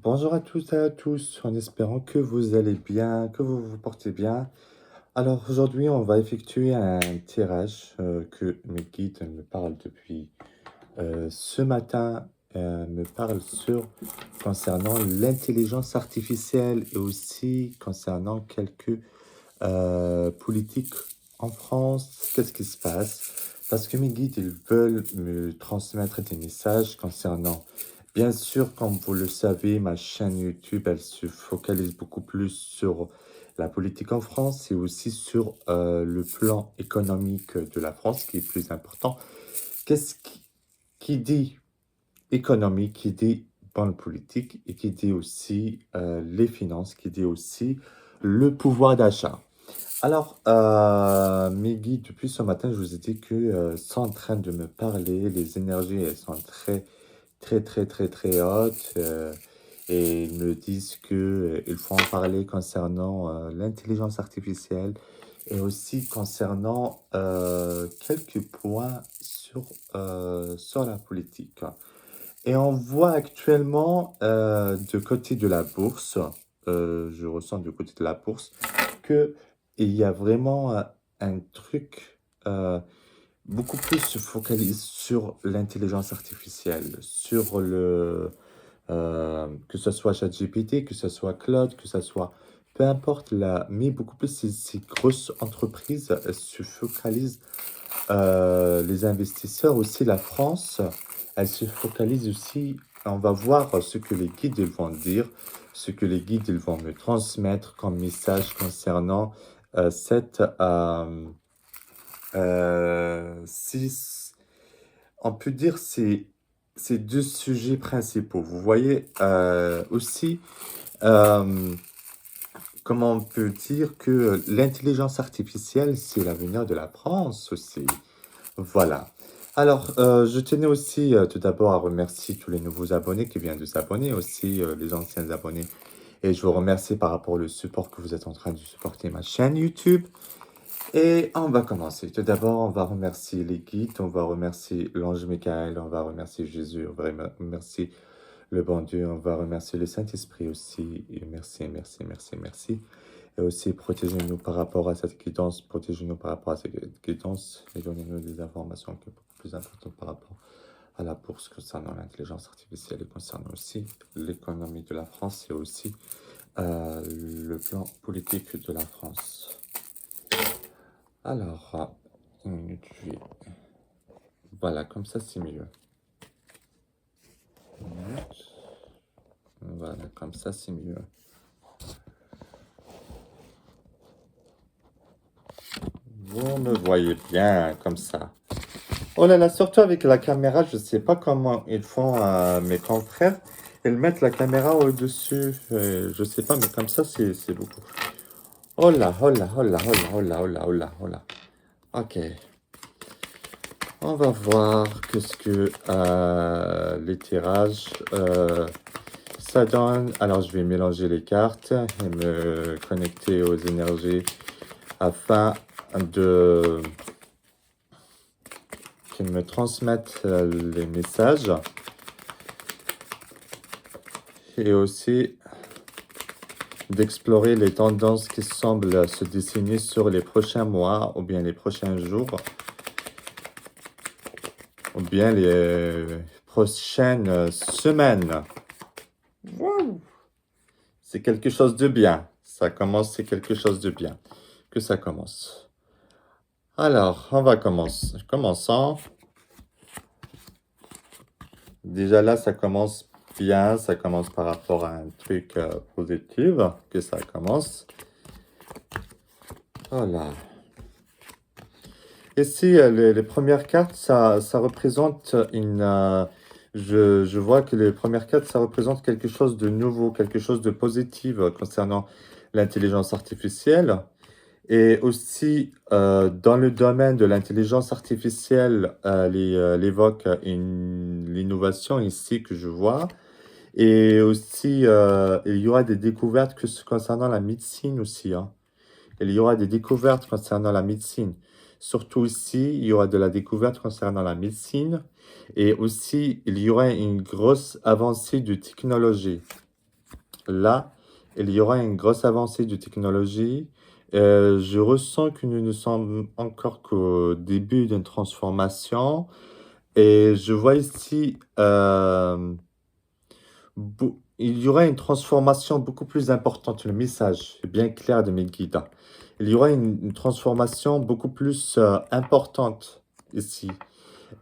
Bonjour à tous et à tous, en espérant que vous allez bien, que vous vous portez bien. Alors aujourd'hui, on va effectuer un tirage que mes guides me parlent depuis ce matin, me parlent concernant l'intelligence artificielle et aussi concernant quelques politiques en France. Qu'est-ce qui se passe? Parce que mes guides, ils veulent me transmettre des messages concernant. Bien sûr, comme vous le savez, ma chaîne YouTube, elle se focalise beaucoup plus sur la politique en France et aussi sur le plan économique de la France, qui est plus important. Qu'est-ce qui dit économie, qui dit bonne politique et qui dit aussi les finances, qui dit aussi le pouvoir d'achat. Alors, mes guides, depuis ce matin, je vous ai dit que sont en train de me parler. Les énergies, elles sont très, très, très, très, très hautes. Et ils me disent que il faut en parler concernant l'intelligence artificielle et aussi concernant quelques points sur la politique. Et on voit actuellement de côté de la bourse, je ressens du côté de la bourse, que il y a vraiment un truc beaucoup plus se focalise sur l'intelligence artificielle, sur que ce soit ChatGPT, que ce soit Claude, que ce soit peu importe là, mais beaucoup plus ces grosses entreprises se focalisent, les investisseurs aussi, la France, elle se focalise aussi. On va voir ce que les guides ils vont dire, ce que les guides ils vont me transmettre comme message concernant cette six, on peut dire ces deux sujets principaux. Vous voyez aussi euh, comment on peut dire que l'intelligence artificielle, c'est l'avenir de la France aussi. Voilà. Alors, je tenais aussi tout d'abord à remercier tous les nouveaux abonnés qui viennent de s'abonner, aussi les anciens abonnés. Et je vous remercie par rapport au support que vous êtes en train de supporter ma chaîne YouTube. Et on va commencer. Tout d'abord, on va remercier les guides, on va remercier l'ange Michael, on va remercier Jésus, on va remercier le bon Dieu, on va remercier le Saint-Esprit aussi. Et merci, merci, merci, merci. Et aussi, protégez-nous par rapport à cette guidance, protégez-nous par rapport à cette guidance et donnez-nous des informations qui sont beaucoup plus importantes par rapport à la bourse concernant l'intelligence artificielle et concernant aussi l'économie de la France et aussi le plan politique de la France. Alors, une minute, voilà, comme ça c'est mieux. Une minute. Voilà, comme ça c'est mieux. Vous me voyez bien comme ça. Oh là là, surtout avec la caméra, je sais pas comment ils font mes confrères. Ils mettent la caméra au-dessus. Je sais pas, mais comme ça c'est beaucoup. Oh là, oh là, oh là, oh là, oh là, oh là, oh là, oh là. Ok. On va voir qu'est-ce que les tirages ça donne. Alors, je vais mélanger les cartes et me connecter aux énergies afin de qu'ils me transmettent les messages et aussi d'explorer les tendances qui semblent se dessiner sur les prochains mois ou bien les prochains jours ou bien les prochaines semaines. Wouh! C'est quelque chose de bien. Ça commence, c'est quelque chose de bien que ça commence. Alors, on va commencer. Commençons. Déjà là, ça commence bien. Ça commence par rapport à un truc positif que ça commence. Voilà. Ici, les premières cartes, ça représente une... je vois que les premières cartes, ça représente quelque chose de nouveau, quelque chose de positif concernant l'intelligence artificielle. Et aussi, dans le domaine de l'intelligence artificielle, elle évoque l'innovation ici que je vois. Et aussi, il y aura des découvertes concernant la médecine aussi, hein. Il y aura des découvertes concernant la médecine. Surtout ici, il y aura de la découverte concernant la médecine. Et aussi, il y aura une grosse avancée de technologie. là, il y aura une grosse avancée de technologie. Je ressens que nous ne sommes encore qu'au début d'une transformation et je vois ici, il y aura une transformation beaucoup plus importante. Le message est bien clair de mes guides. Il y aura une transformation beaucoup plus importante ici.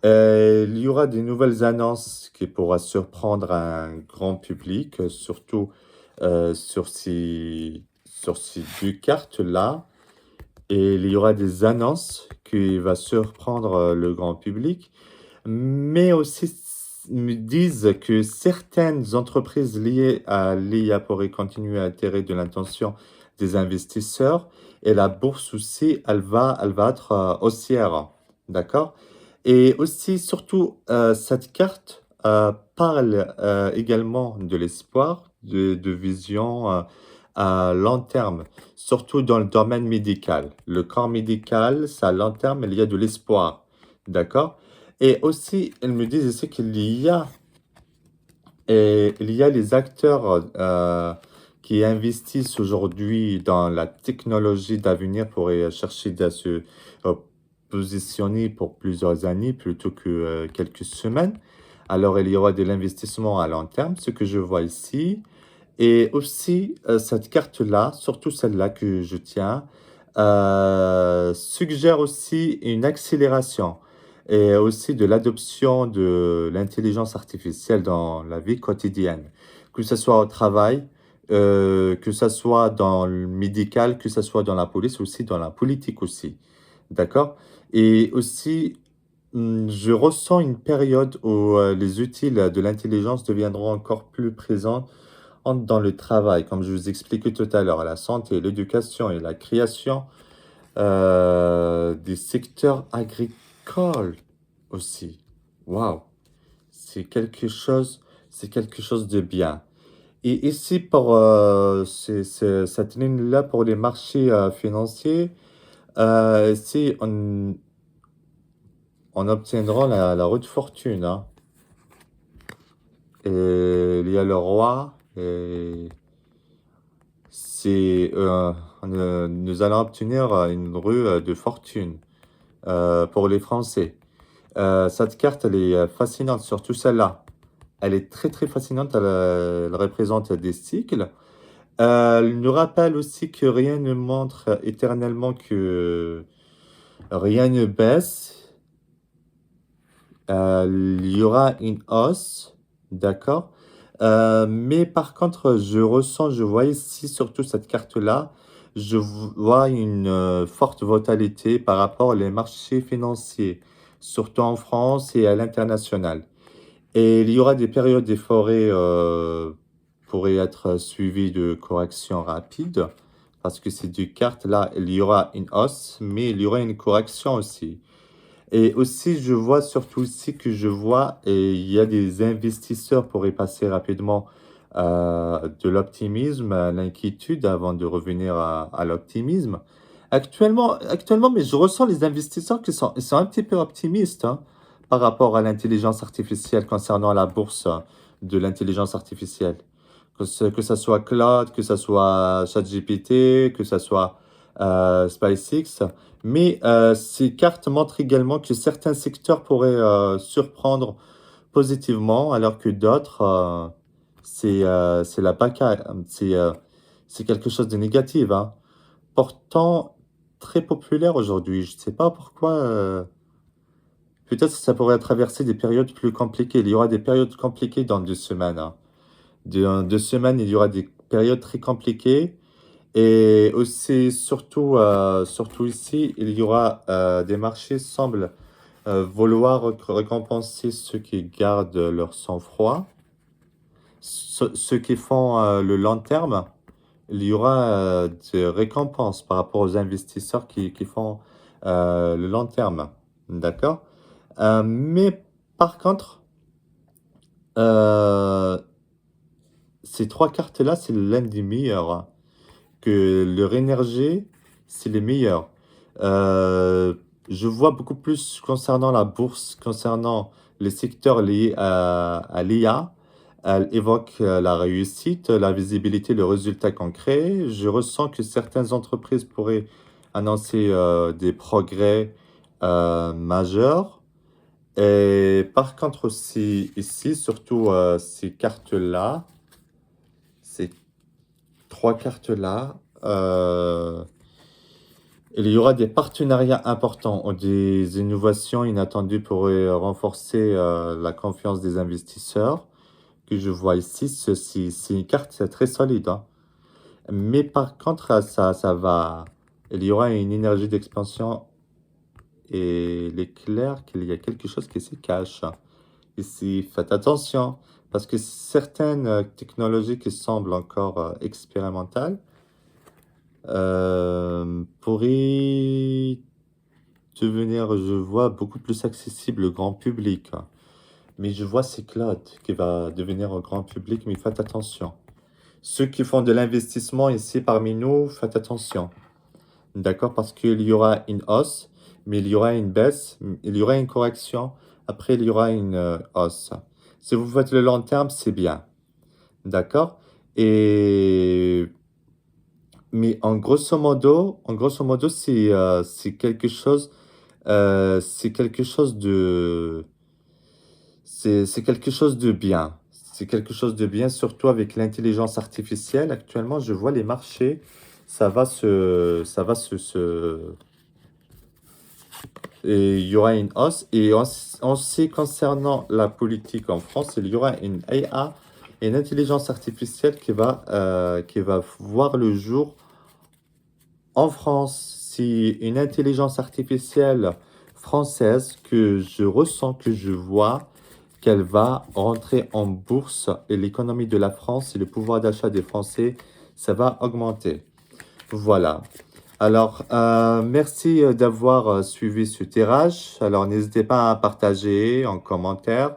Il y aura des nouvelles annonces qui pourra surprendre un grand public, surtout sur ces deux cartes-là. Et il y aura des annonces qui va surprendre le grand public, mais aussi me disent que certaines entreprises liées à l'IA pourraient continuer à attirer de l'attention des investisseurs et la bourse aussi, elle va être haussière. D'accord? Et aussi, surtout, cette carte parle également de l'espoir, de vision à long terme, surtout dans le domaine médical. Le corps médical, c'est à long terme, il y a de l'espoir. D'accord? Et aussi, ils me disent ici qu'il y a les acteurs qui investissent aujourd'hui dans la technologie d'avenir pour chercher à se euh, positionner pour plusieurs années plutôt que quelques semaines. Alors, il y aura de l'investissement à long terme, ce que je vois ici. Et aussi, cette carte-là, surtout celle-là que je tiens, suggère aussi une accélération et aussi de l'adoption de l'intelligence artificielle dans la vie quotidienne, que ce soit au travail, que ce soit dans le médical, que ce soit dans la police, aussi dans la politique aussi. D'accord? Et aussi, je ressens une période où les outils de l'intelligence deviendront encore plus présents entre dans le travail, comme je vous expliquais tout à l'heure, la santé, l'éducation et la création des secteurs agricoles aussi. Waouh, c'est quelque chose de bien. Et ici, pour cette ligne-là, pour les marchés financiers, ici, on obtiendra la route fortune, hein. Et il y a le roi, et nous allons obtenir une rue de fortune pour les Français. Cette carte, elle est fascinante, surtout celle-là. Elle est très très fascinante, elle représente des cycles. Elle nous rappelle aussi que rien ne montre éternellement que rien ne baisse. Il y aura une hausse, d'accord? Mais par contre, je vois ici, surtout cette carte-là, je vois une forte volatilité par rapport aux marchés financiers, surtout en France et à l'international. Et il y aura des périodes des forêts pourraient être suivies de corrections rapides, parce que ces deux cartes-là, il y aura une hausse, mais il y aura une correction aussi. Et aussi, je vois surtout ici que et il y a des investisseurs pour y passer rapidement de l'optimisme à l'inquiétude avant de revenir à l'optimisme. Actuellement, mais je ressens les investisseurs ils sont un petit peu optimistes hein, par rapport à l'intelligence artificielle concernant la bourse de l'intelligence artificielle. Que ça soit Cloud, que ça soit ChatGPT, que ça soit SpaceX. Mais ces cartes montrent également que certains secteurs pourraient surprendre positivement, alors que d'autres, c'est la pagaille, c'est quelque chose de négatif, hein. Pourtant, très populaire aujourd'hui. Je ne sais pas pourquoi. Peut-être que ça pourrait traverser des périodes plus compliquées. Il y aura des périodes compliquées dans 2 semaines, hein. Dans 2 semaines, il y aura des périodes très compliquées. Et aussi, surtout ici, il y aura des marchés semblent vouloir récompenser ceux qui gardent leur sang-froid, ceux qui font le long terme. Il y aura des récompenses par rapport aux investisseurs qui font le long terme. D'accord? Mais par contre, euh, ces trois cartes-là, c'est l'un des meilleurs, hein. Que leur énergie, c'est les meilleurs. Euh, je vois beaucoup plus concernant la bourse, concernant les secteurs liés à l'IA. Elle évoque la réussite, la visibilité, le résultat concret. Je ressens que certaines entreprises pourraient annoncer des progrès majeurs. Et par contre aussi ici, surtout ces cartes-là, ces trois cartes-là, il y aura des partenariats importants ou des innovations inattendues pourraient renforcer la confiance des investisseurs que je vois ici. C'est une carte très solide, hein. Mais par contre, il y aura une énergie d'expansion et il est clair qu'il y a quelque chose qui se cache. Ici, faites attention, parce que certaines technologies qui semblent encore expérimentales pourraient devenir, je vois, beaucoup plus accessibles au grand public. Mais je vois c'est Claude qui va devenir au grand public, mais faites attention. Ceux qui font de l'investissement ici parmi nous, faites attention. D'accord? Parce qu'il y aura une hausse, mais il y aura une baisse, il y aura une correction, après il y aura une hausse. Si vous faites le long terme, c'est bien. D'accord? Et mais en grosso modo, c'est quelque chose, c'est quelque chose de, c'est quelque chose de bien. C'est quelque chose de bien, surtout avec l'intelligence artificielle. Actuellement, je vois les marchés, et il y aura une hausse. Et on sait concernant la politique en France, il y aura une IA, une intelligence artificielle qui va voir le jour en France. C'est une intelligence artificielle française que je ressens, que je vois, qu'elle va rentrer en bourse et l'économie de la France et le pouvoir d'achat des Français, ça va augmenter. Voilà. Alors, merci d'avoir suivi ce tirage. Alors, n'hésitez pas à partager en commentaire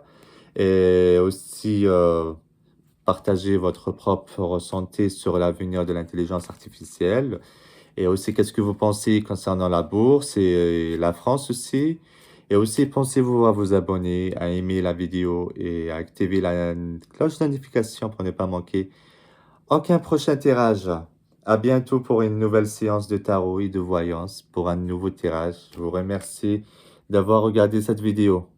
et aussi partager votre propre ressenti sur l'avenir de l'intelligence artificielle. Et aussi, qu'est-ce que vous pensez concernant la bourse et la France aussi? Et aussi, pensez-vous à vous abonner, à aimer la vidéo et à activer la cloche de notification pour ne pas manquer aucun prochain tirage. À bientôt pour une nouvelle séance de tarot et de voyance pour un nouveau tirage. Je vous remercie d'avoir regardé cette vidéo.